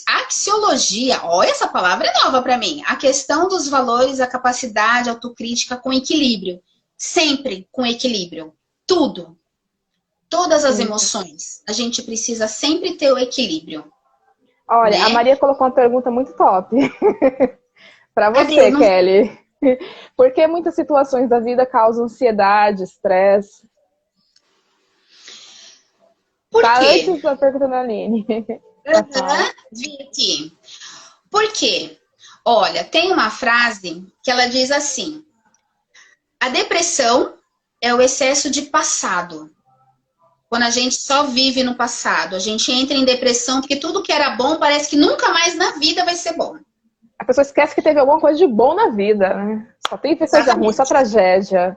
Axiologia, olha, essa palavra é nova para mim. A questão dos valores, a capacidade, a autocrítica com equilíbrio. Sempre com equilíbrio. Tudo. Todas as emoções. A gente precisa sempre ter o equilíbrio. Olha, né? A Maria colocou uma pergunta muito top. Para você, Kelly. Por que muitas situações da vida causam ansiedade, estresse? Por quê? Antes da pergunta da Aline. Vi aqui. Por quê? Olha, tem uma frase que ela diz assim: a depressão é o excesso de passado. Quando a gente só vive no passado, a gente entra em depressão porque tudo que era bom parece que nunca mais na vida vai ser bom. A pessoa esquece que teve alguma coisa de bom na vida, né? Só tem coisa ruim, só tragédia.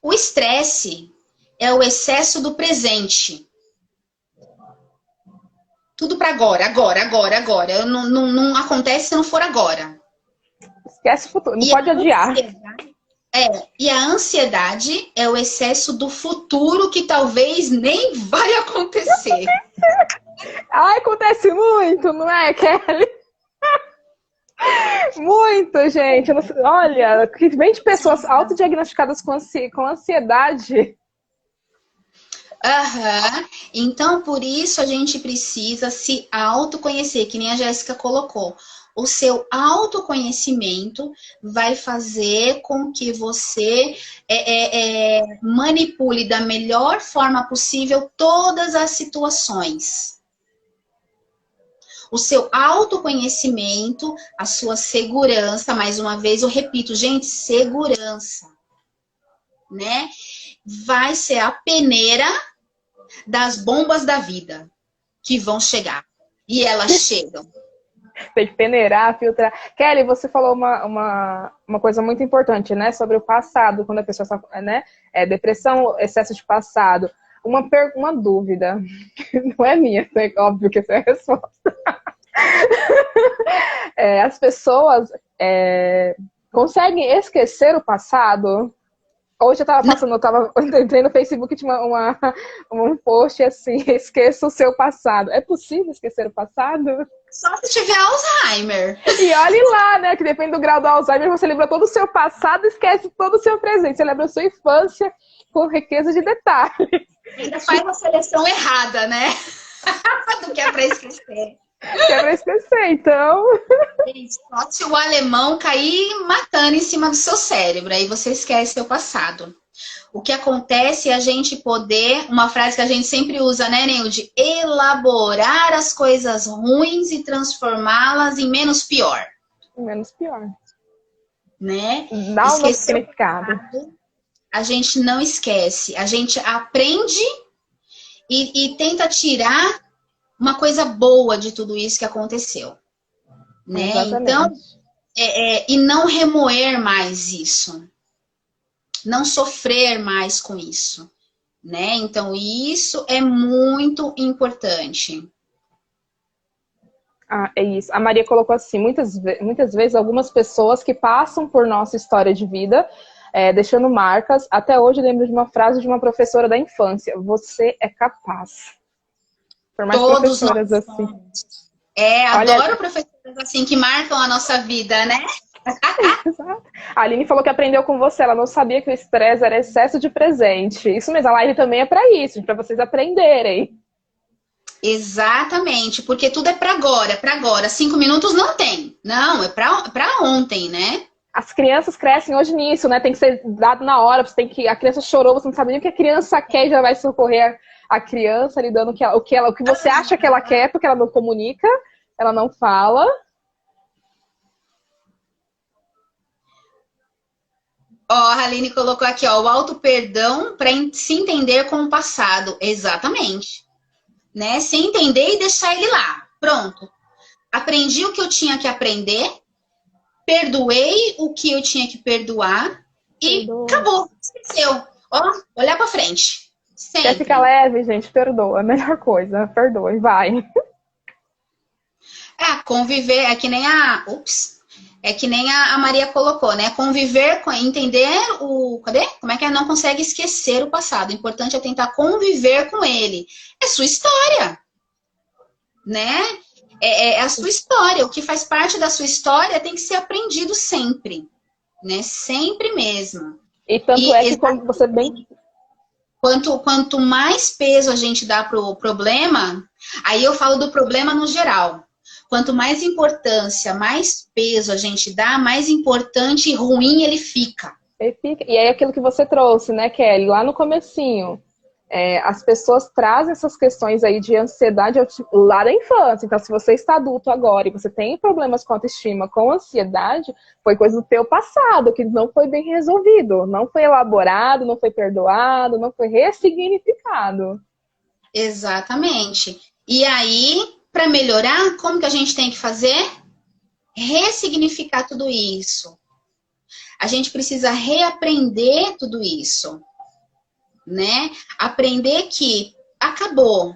O estresse é o excesso do presente. Tudo para agora. Não acontece se não for agora. Esquece o futuro, não pode adiar. E a ansiedade é o excesso do futuro que talvez nem vai acontecer. Acontece muito, não é, Kelly? Muito, gente. Olha, que vem de pessoas autodiagnosticadas com ansiedade. Então, por isso a gente precisa se autoconhecer, que nem a Jéssica colocou. O seu autoconhecimento vai fazer com que você manipule da melhor forma possível todas as situações. O seu autoconhecimento, a sua segurança, mais uma vez eu repito, gente, segurança, né? Vai ser a peneira das bombas da vida que vão chegar. E elas chegam. Tem que peneirar, filtrar. Kelly, você falou uma coisa muito importante, né? Sobre o passado, quando a pessoa está, né? Depressão, excesso de passado. Uma dúvida. Não é minha, é óbvio que essa é a resposta. As pessoas conseguem esquecer o passado? Hoje eu tava passando, entrei no Facebook e tinha um post assim, esqueça o seu passado. É possível esquecer o passado? Só se tiver Alzheimer. E olhe lá, né, que depende do grau do Alzheimer, você lembra todo o seu passado e esquece todo o seu presente. Você lembra a sua infância com riqueza de detalhes. Ainda faz uma seleção errada, né? Do que é pra esquecer. Que é pra esquecer, então... Só se o alemão cair matando em cima do seu cérebro, aí você esquece seu passado. O que acontece é a gente poder, uma frase que a gente sempre usa, né, Neilde? Elaborar as coisas ruins e transformá-las em menos pior. Menos pior. Né? Dá um novo significado. A gente não esquece. A gente aprende e tenta tirar uma coisa boa de tudo isso que aconteceu. Né? Então, e não remoer mais isso. Não sofrer mais com isso. Né? Então, isso é muito importante. Ah, é isso. A Maria colocou assim, muitas vezes algumas pessoas que passam por nossa história de vida, deixando marcas. Até hoje eu lembro de uma frase de uma professora da infância: você é capaz. Por mais Todos professoras nós assim. Adoro professoras assim que marcam a nossa vida, né? Exato. A Aline falou que aprendeu com você, ela não sabia que o estresse era excesso de presente. Isso mesmo, a live também é para isso, para vocês aprenderem. Exatamente, porque tudo é para agora, é para agora. 5 minutos não tem. Não, é para ontem, né? As crianças crescem hoje nisso, né? Tem que ser dado na hora, a criança chorou, você não sabe nem o que a criança quer e já vai socorrer a criança lhe dando o que você acha que ela quer, porque ela não comunica, ela não fala. Ó, a Aline colocou aqui, ó, o auto-perdão para se entender com o passado. Exatamente. Né? Se entender e deixar ele lá. Pronto. Aprendi o que eu tinha que aprender, perdoei o que eu tinha que perdoar e acabou. Esqueceu. Ó, olhar para frente. Sempre. Quer ficar leve, gente? Perdoa. A melhor coisa. Perdoa e vai. Conviver é que nem é que nem a Maria colocou, né? Conviver, entender cadê? Como é que não consegue esquecer o passado? O importante é tentar conviver com ele. É sua história, né? É a sua história. O que faz parte da sua história tem que ser aprendido sempre, né? Sempre mesmo. E tanto que quando você bem... Quanto mais peso a gente dá pro problema, aí eu falo do problema no geral. Quanto mais importância, mais peso a gente dá, mais importante e ruim ele fica. E aí aquilo que você trouxe, né, Kelly, lá no comecinho. As pessoas trazem essas questões aí de ansiedade lá da infância. Então, se você está adulto agora e você tem problemas com autoestima, com ansiedade, foi coisa do teu passado, que não foi bem resolvido. Não foi elaborado, não foi perdoado, não foi ressignificado. Exatamente. E aí, para melhorar, como que a gente tem que fazer? Ressignificar tudo isso. A gente precisa reaprender tudo isso. Né? Aprender que acabou,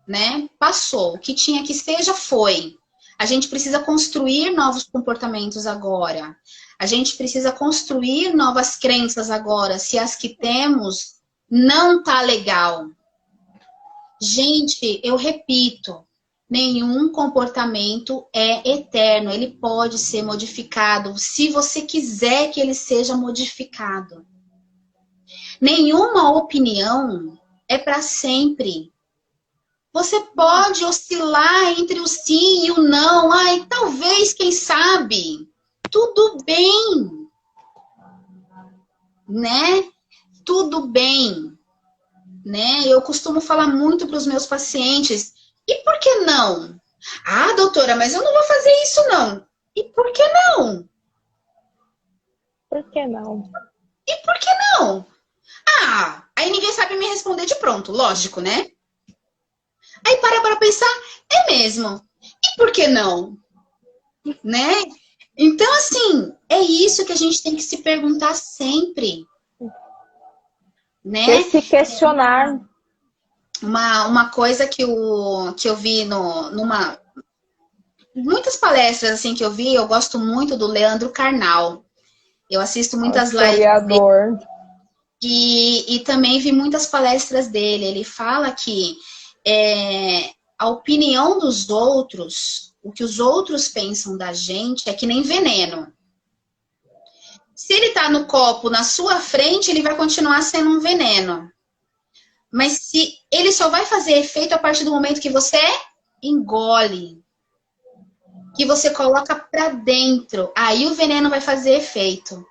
né? Passou, o que tinha que ser já foi. A gente precisa construir novos comportamentos agora. A gente precisa construir novas crenças agora, se as que temos não tá legal. Gente, eu repito, nenhum comportamento é eterno, ele pode ser modificado, se você quiser que ele seja modificado. Nenhuma opinião é para sempre. Você pode oscilar entre o sim e o não. Ai, talvez, quem sabe. Tudo bem. Né? Tudo bem. Né? Eu costumo falar muito para os meus pacientes. E por que não? Ah, doutora, mas eu não vou fazer isso não. E por que não? Por que não? E por que não? Ah, aí ninguém sabe me responder de pronto, lógico, né? Aí para pensar, é mesmo. E por que não? Né? Então, assim, é isso que a gente tem que se perguntar sempre. Né? E se questionar. Uma coisa que eu vi muitas palestras assim que eu vi, eu gosto muito do Leandro Carnal. Eu assisto O muitas lives historiador. e também vi muitas palestras dele. Ele fala que a opinião dos outros, o que os outros pensam da gente é que nem veneno. Se ele tá no copo na sua frente, ele vai continuar sendo um veneno. Mas se ele só vai fazer efeito a partir do momento que você engole, que você coloca pra dentro, aí o veneno vai fazer efeito.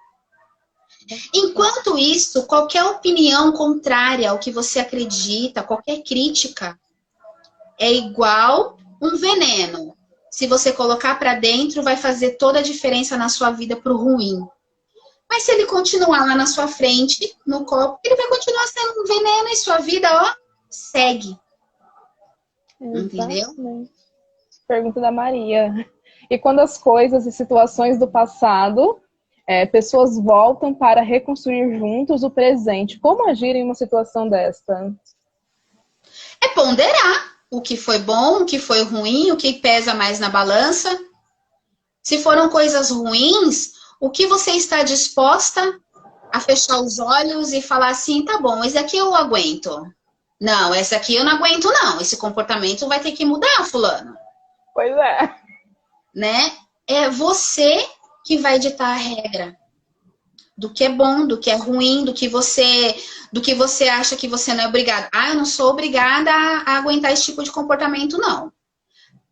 Enquanto isso, qualquer opinião contrária ao que você acredita, qualquer crítica, é igual um veneno. Se você colocar pra dentro, vai fazer toda a diferença na sua vida pro ruim. Mas se ele continuar lá na sua frente, no copo, ele vai continuar sendo um veneno e sua vida, ó, segue. Entendeu? Pergunta da Maria. E quando as coisas e situações do passado, pessoas voltam para reconstruir juntos o presente, como agir em uma situação desta? É ponderar o que foi bom, o que foi ruim, o que pesa mais na balança. Se foram coisas ruins, o que você está disposta a fechar os olhos e falar assim, tá bom, esse aqui eu aguento. Não, esse aqui eu não aguento não. Esse comportamento vai ter que mudar, fulano. Pois é. Né? É você que vai ditar a regra. Do que é bom, do que é ruim, do que você acha que você não é obrigada. Ah, eu não sou obrigada a aguentar esse tipo de comportamento, não.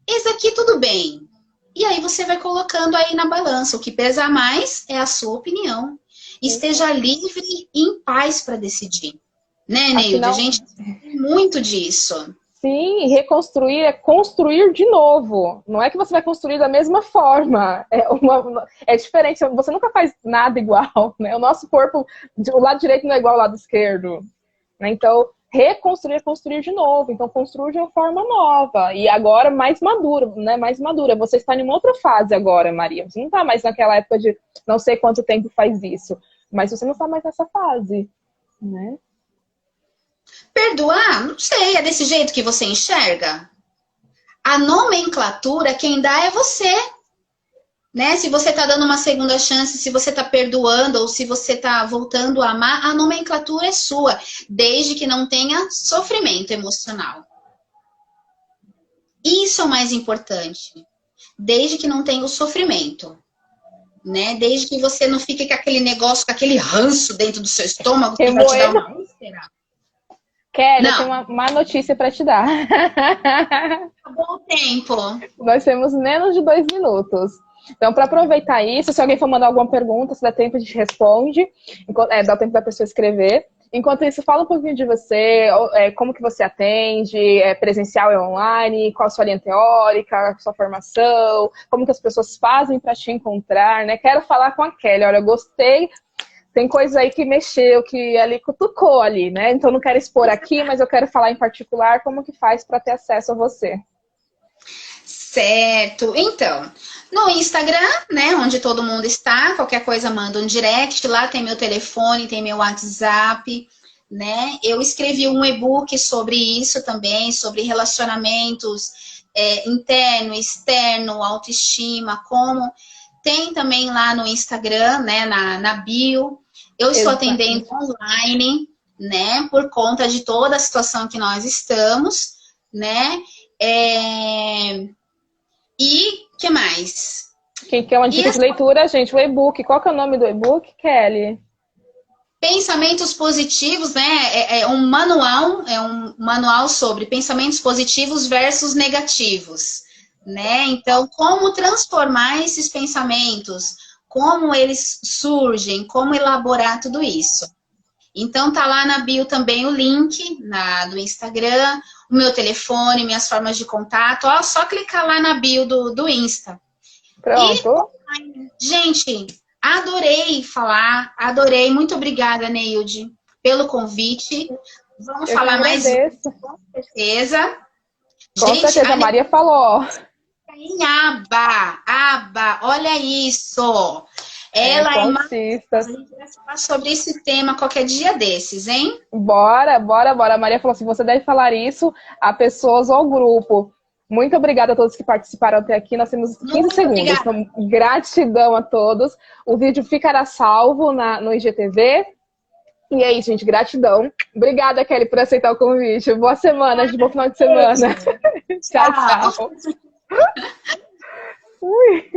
Esse aqui tudo bem. E aí você vai colocando aí na balança. O que pesa mais é a sua opinião. Esteja livre e em paz para decidir. Né, Neide? Afinal, a gente tem muito disso. Sim, reconstruir é construir de novo. Não é que você vai construir da mesma forma. É diferente. Você nunca faz nada igual, né? O nosso corpo, o lado direito não é igual ao lado esquerdo. Né? Então, reconstruir é construir de novo. Então, construir de uma forma nova. E agora mais madura, né? Mais madura. Você está em uma outra fase agora, Maria. Você não está mais naquela época de não sei quanto tempo faz isso. Mas você não está mais nessa fase, né? Perdoar? Não sei, é desse jeito que você enxerga? A nomenclatura, quem dá é você. Né? Se você tá dando uma segunda chance, se você tá perdoando ou se você tá voltando a amar, a nomenclatura é sua, desde que não tenha sofrimento emocional. Isso é o mais importante. Desde que não tenha o sofrimento. Né? Desde que você não fique com aquele negócio, com aquele ranço dentro do seu estômago que vai te dar uma úlcera. Kelly, eu tenho uma má notícia para te dar. Acabou o tempo. Nós temos menos de 2 minutos. Então, para aproveitar isso, se alguém for mandar alguma pergunta, se dá tempo, a gente responde. Dá tempo da pessoa escrever. Enquanto isso, fala um pouquinho de você, como que você atende, presencial e online, qual a sua linha teórica, sua formação, como que as pessoas fazem para te encontrar, né? Quero falar com a Kelly, olha, eu gostei. Tem coisa aí que mexeu, que ali cutucou ali, né? Então não quero expor aqui, mas eu quero falar em particular como que faz para ter acesso a você. Certo. Então, no Instagram, né, onde todo mundo está, qualquer coisa manda um direct, lá tem meu telefone, tem meu WhatsApp, né? Eu escrevi um e-book sobre isso também, sobre relacionamentos interno, externo, autoestima, como... Tem também lá no Instagram, né, na bio. Eu estou atendendo online, né, por conta de toda a situação que nós estamos, né. E que mais? Quem quer uma dica de leitura, gente, o e-book. Qual que é o nome do e-book, Kelly? Pensamentos positivos, né? É um manual sobre pensamentos positivos versus negativos. Né? Então, como transformar esses pensamentos, como eles surgem, como elaborar tudo isso. Então, tá lá na bio também o link do Instagram, o meu telefone, minhas formas de contato. Ó, só clicar lá na bio do Insta. Pronto. E, gente, adorei falar, adorei. Muito obrigada, Neilde, pelo convite. Vamos falar mais com certeza. Com certeza, a Maria falou. Em aba, olha isso. Ela é uma... A gente vai falar sobre esse tema qualquer dia desses, hein? Bora. A Maria falou assim, você deve falar isso a pessoas ou ao grupo. Muito obrigada a todos que participaram até aqui. Nós temos 15 Muito segundos. obrigada. Então, gratidão a todos. O vídeo ficará salvo no IGTV. E é isso, gente. Gratidão. Obrigada, Kelly, por aceitar o convite. Boa semana, gente. Bom final de semana. Tchau, tchau. Ui.